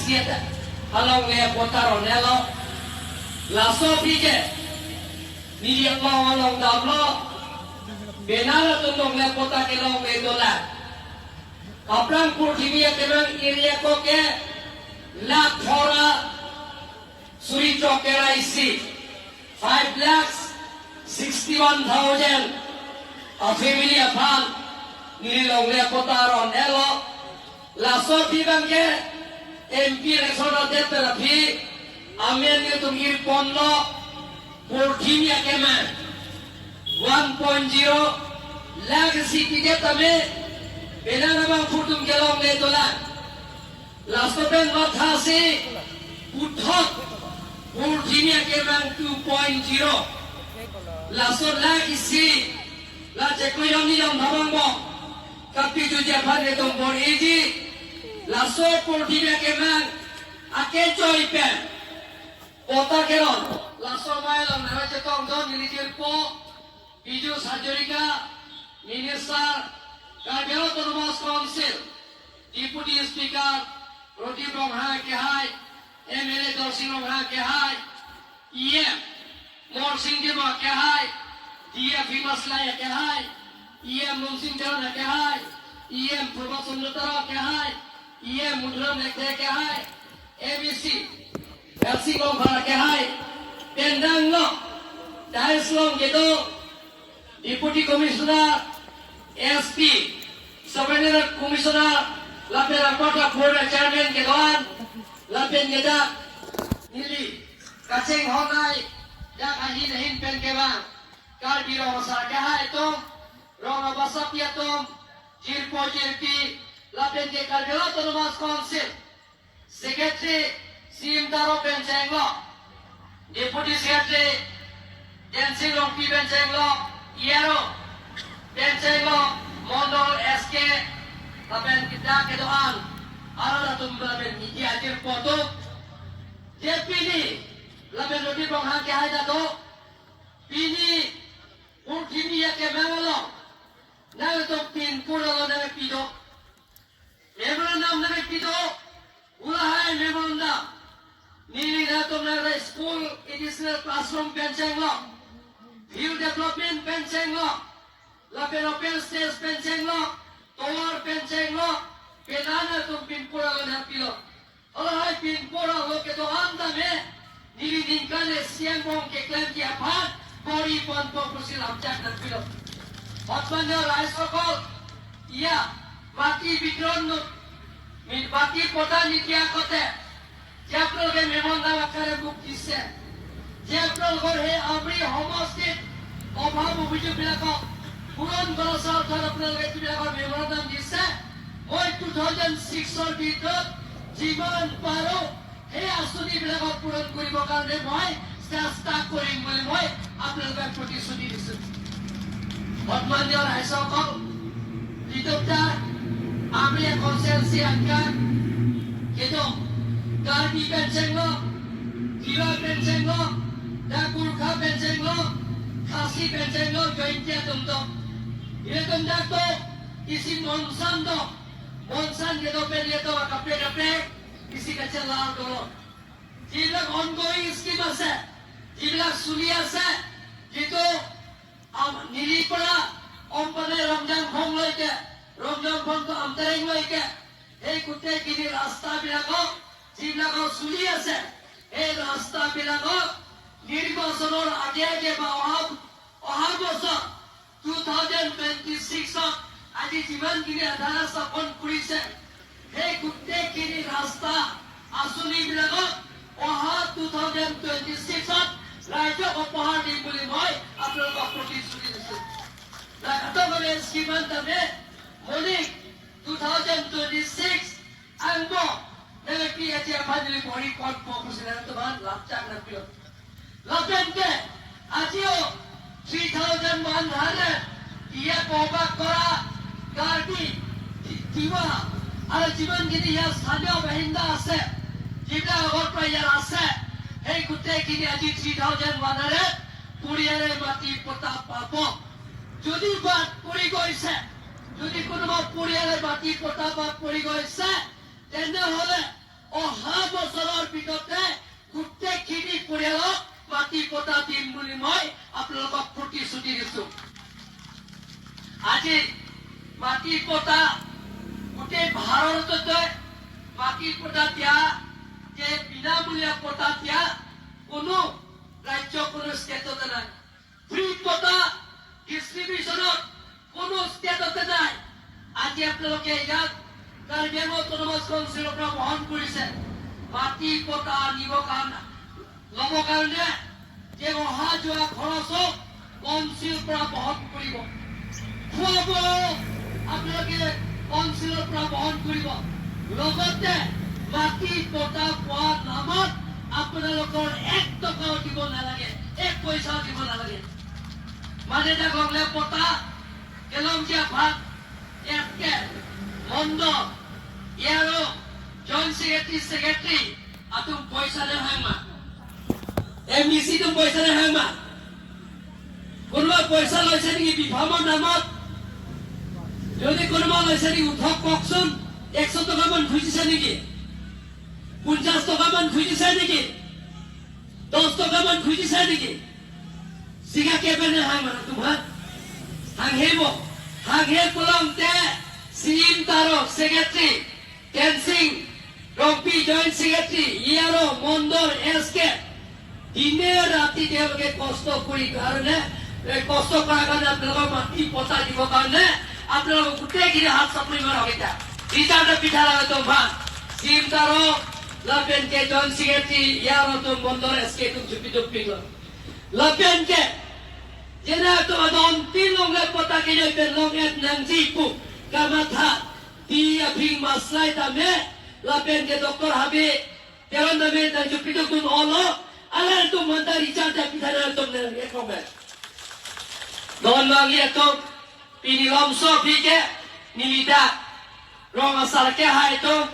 siete along le potaro nelo la sofike ni Allah along dablo benara tunong le pota ke long le dola aplang purthimiya kemang area ko ke la thora suri chokera isi 5,61,000 a family afal ni long le potaro nelo la sofi bangke MP election ate terapi amen ni tumir ponno purthimiya keman 1.0 lakh sikike tame benana bang futum gelong le dola last pen mathasi uthok purthimiya keman 2.0 last lakh isi la chekoyom ni yom bhabang bo kapi juje phane tom bor eji la so purthimiya keman ake choi pen pota keron la so mailong na che tong don ni po Biju Sajorika, Minister, Kabel Autonomous Council, Deputy Speaker, Roti Bromha Kehai, MLA Dorsin Bromha Kehai, EM, Morsing Dima Kehai, DF Maslaya Kehai, EM Mumsing Jana Kehai, EM Promotion Lutara Kehai, EM Mudram Nekhe Kehai, ABC, Elsing Bromha Kehai, Pendang Lo, Dais Long Gedo, Deputy Commissioner, SP, Subordinate Commissioner, Lapera Kota Board Chairman Gedoan, Lapen Geda, Nili, Kaceng Honai, Jak Ahin Ahin Pen Kebang, Karbiro Masarakaha Etom, Rona Basapi Etom, Jirpo Jirpi, Lapen Ge Karbiro Autonomous Council, Secretary, Sim Taro Pen Chenglo, Deputy Secretary, Dancing Longpi Pen Chenglo, Yero, Benchego, Mondol, SK, Lapen kita kedoan, arah tumbuh lapen niki ajar foto, JPini, lapen roti bangha ke ada to, pini, urkini ya ke mangalo, naga to pin pura lo naga pido, memorandum naga pido, ulahai memorandum, nili na to naga school additional classroom benchego. Field development penceng lo, lapen open stage penceng lo, tower penceng lo, penana tum pinpura lo na pilo. Oleh pinpura lo ke to anda me, nilidingkan siang bong ke klaim ki apat, bori pon kursi lamcak na pilo. Hotmannya rais okol, iya, mati bikron lo, mati kota nikia kote, japro ke memang na wakare bukti se. Jepral gore amri homostate অভাব অভিযোগ বিলাকক পূৰণ কৰা চৰকাৰ আপোনালোকে এইবিলাকৰ memorandum দিছে মই 2006 ভিতৰত যিমান পাৰো সেই আঁচনিবিলাকক পূৰণ কৰিবৰ কাৰণে মই চেষ্টা কৰিম বুলি মই আপোনালোকক প্ৰতিশ্ৰুতি দিছো সন্মানীয় ৰাইজসকল দ্বিতীয়টা আমি কনসেন্সি আনকান কিন্তু কাৰ্বি পেঞ্চন ল জিৰা পেঞ্চন ল Dakurka penceng lo, kasi penceng lo, jointia tumto. Ini tundak to, isi monsan to, monsan gitu pelieto, kape, isi kecil lah dulu. Jika ongoing scheme ase, jika suli ase, gitu, nili pada, pada Ramadan hong loy ke, Ramadan hong to amtereng loy ke, hei kutte kini rasta bilako, jika kau suli ase, hei rasta bilako. নির্বাচনের আগে আগে বা অহা বছর 2026 আজি যিমানখিনি আধাৰ স্থাপন কৰিছে সেই গোটেইখিনি ৰাস্তা আঁচনিবিলাকক অহা 2026 ৰাইজক উপহাৰ দিম বুলি মই আপোনালোকক প্ৰতিশ্ৰুতি দিছোঁ লাগাতভাৱে স্কিমান দামে মনিক 2026 আনব নেকি এতিয়া ভাজিলি ভৰি পথ পকুছিলে তোমাৰ লাভ চাক নাপিও Lapente, ajio 3,100 ia pobak kora karbi jiwa ada jiban gini ya sadya bahinda ase jibla agor prayar ase hei kutte kini aji 3,100 puriyare mati pota papo jodi bat puri goise jodi konoba puriyare mati pota pap puri goise tender hole অহা বছৰৰ ভিতৰতে গোটেইখিনি পৰিয়ালক মাটি পটা দিম বুলি মই আপোনালোকক প্ৰতিশ্ৰুতি দিছো আজি মাটি পটা গোটেই ভাৰততে মাটি পটা দিয়া যে বিনামূলীয়া পটা দিয়া কোনো ৰাজ্য কোনো ষ্টেটতে নাই ফ্ৰী পটা ডিষ্ট্ৰিবিউচনত কোনো ষ্টেটতে নাই আজি আপোনালোকে ইয়াত কাৰ্বি আংলং অট'নমাছ কাউন্সিলৰ পৰা বহন কৰিছে মাটি পটা নিবৰ কাৰণে ল'ব কাৰণে যে অহা যোৱা খৰচক কাউন্সিলৰ পৰা বহন কৰিব খোৱা বোৱাও আপোনালোকে কাউন্সিলৰ পৰা বহন কৰিব লগতে মাটি পটা পোৱাৰ নামত আপোনালোকৰ 1 টকাও দিব নালাগে 1 পইচাও দিব নালাগে মানে গংলে পটা কেলমজীয়া ভাত একে মন্দ ইয়াৰো জইণ্ট সেক্ৰেটাৰী আতুম পইচা দে হাংমা এমডিসি তুম পইচা দে হাংমা কোনোবা পইচা লৈছে নেকি বিভামৰ নামত যদি কোনোবা লৈছে নেকি উঠক কওকচোন 100 টকা মান খুজিছে নেকি 50 টকা মান খুজিছে নেকি 10 টকা মান খুজিছে নেকি সিগা কেবেনে হাংমা তোমাৰ হাংহে কলমতে সিম তাৰক সেক্ৰেটাৰি টেনসিং ৰম্পি জয়েন্ট সেক্ৰেটাৰি ইয়াৰো মন্দৰ এসকে দিনে ৰাতি তেওঁলোকে কষ্ট কৰি কাৰণে কষ্ট কৰাৰ কাৰণে আপোনালোকৰ মাটি পচা দিব কাৰণে আপোনালোক গোটেইখিনি হাত চাপৰি মাৰক এতিয়া ৰিজাল্ট পিঠা লাগে তো ভাত সিম তারক লাপেন কে জয়েন্ট সেক্রেটারি ইয়ারো তো মন্দর এসকে তুম চুপি চুপি লাপেন কে যেনা তো আদন তিন লঙ্গে পতা কে জয় পেন লঙ্গে নাংজি পু Kamata di abing maslay dame lapen ke doktor habe teron dame dan jupito tun olo ala tu manda richard da pitana tu ne komen don lagi to pini lomso bike nilida rong asal ke hai to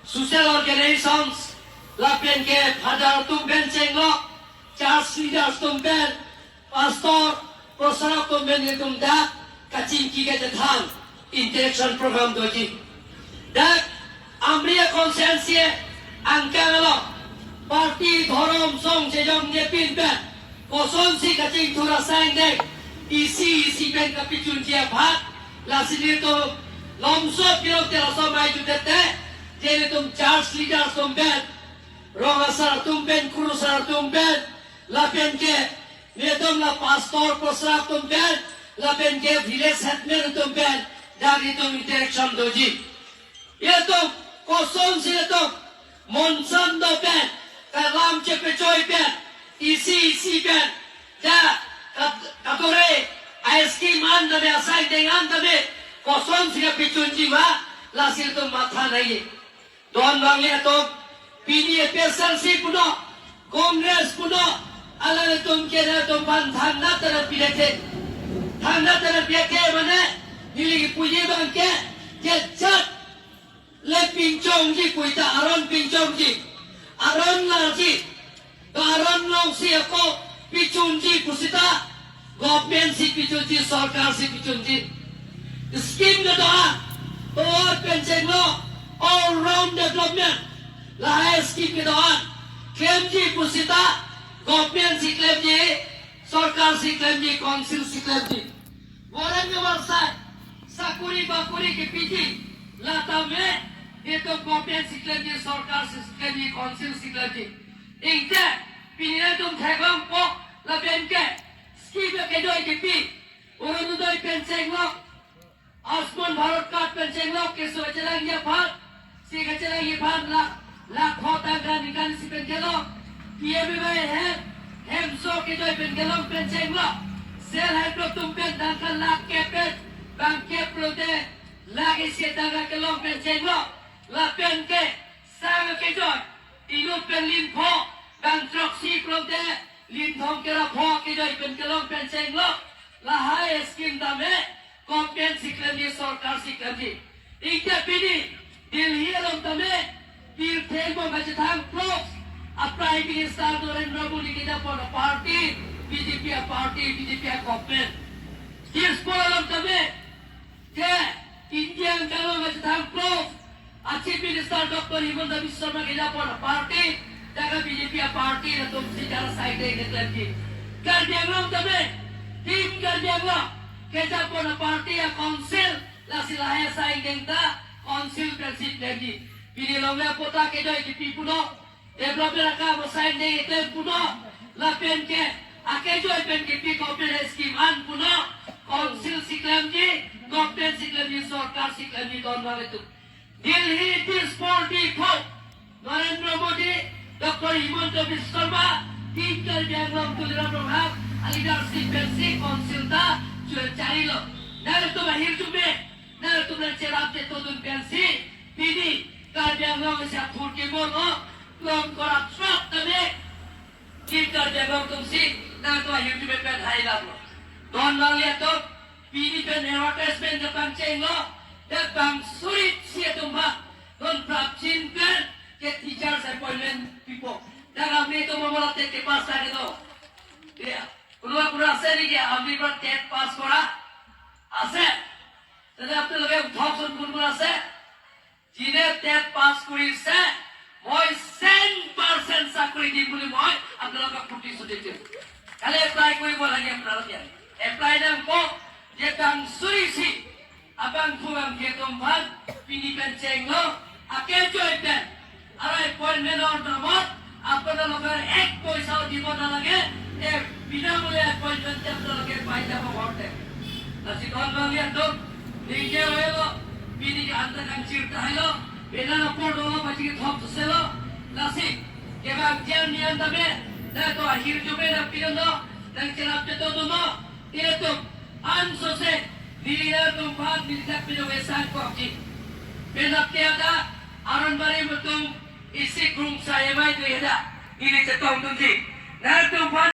social organizations lapen ke phadar tum ben chenglo church leaders tum ben pastor prosara tum ben tum da kachim ki ke thang interaction program doji dak amriya konsensie angkangalo parti dhorom song jejong ne pinpen koson si kaching thura sang dek isi ben kapichun jia bhat lasini to lomso pirok te laso mai jutete jene tum church leaders tum ben rogasar tum ben kurusar tum ben lapen ke ne tum la pastor prosra tum ben lapen ke village headman tum ben dari tu interaction doji ye tu koson si tu monsan do pen kalam chepe choi pen isi pen ja katore aiski man da me asai dengan da me koson si pichunji ma lasir tu matha nahi don bang ye tu pini pesal si puno congress puno ala tum ke na tum ban thanda tara pilete mane niligi puji bangke jejat le pincong ji puita aron pincong ji aron larji aron long si ako pichun ji pusita government si pichun ji sarkar si pichun ji scheme ke doa or pension lo all round development lahai scheme ke doa claim ji pusita government si claim ji sarkar si claim ji council si claim ji orang ke warsa sakuri bakuri ke piji lata me itu government siklam je sarkar siklam je council siklam je ingte pinina tum thagam po la benke scheme ke doi ke pi orunodoi pension lo asman bharat card pension lo ke so chalang ye bhat si ke chalang ye bhat la khota ga nikan si pension lo pmbai hai hemso ke doi pension lo sel hai to tum pen dan la ke pen bangke prote lagi setaga ke long pension lo la pen ke sang ke joy inu pen lin pho bang trok si prote lin thong ke ra pho ke joy pen ke long pension lo la hai scheme da me kompen siklam ni sarkar siklam ni ikta pini dilhi long da me pir theng mo baje thang prof prime minister Narendra Modi ke da party BJP government here's problem da me ke Indian kalau macam prof Chief Minister Dr. Himanta Biswa Sarma kita pun parti, jaga BJP parti na तुम secara side ke lagi. Kerjaan kami, tim kerjaan kita pun parti ya council lah silahnya saing kita council persib lagi. Bini longnya pota ke joy di puno, developer ka bersaing dengan itu puno, lah pen ke, akhir joy pen ke pi corporate scheme an puno, council siklam ji, corporate siklam ji, सरकार siklam ji दोनों itu. Delhi this party vote, Narendra Modi, Dr. Himanta Biswa Sarma, tim kerjaan tulisan program, leadership persib council ta cari lo. Nalar tu bahir cumbe, nalar tu bercerap te tudun persib, bini kerjaan masih atur ke bolo, lom korak swap tapi tim kerjaan tu si, nalar tu bahir cumbe pen hai lo. Don lihat tu, bini pen advertisement depan ceng lo. Datang sulit sia tumba don prapchin kan ke teachers appointment people dalam itu memelatih ke pasar itu ya kurang ase ni dia ambil ber tet pass kora ase tetapi lagi thopson kurang ase jine tet pass kuri se moi 100% sakuri di buli moi আপনারা ফুটি সুদিতে kali apply kuri bola lagi আপনারা dia apply dan ko je tang surisi abang kurang ketom bag pinikan cenglo akhir joy pen arai appointment or namot আপনারা লোকের এক পয়সাও দিব না লাগে এ বিনামূল্যে appointment আপনারা লোকে পাই যাব ঘরতে নাসি কোন বালিয়া তো নিজে হইলো বিনি আন্দা কান চিরতা হইলো বেনানা পড়লো বাজি থপ সেলো নাসি কেবা জেল নিয়ম দাবে না তো হির জুবে না পিরনো না চেলাপতে তো দনো itu ansose dilihat tempat dilihat penyelesaian konflik. Benak tiada aron bari betul isi krum saya mai tu ada. Ini setong tunjuk. Nah tempat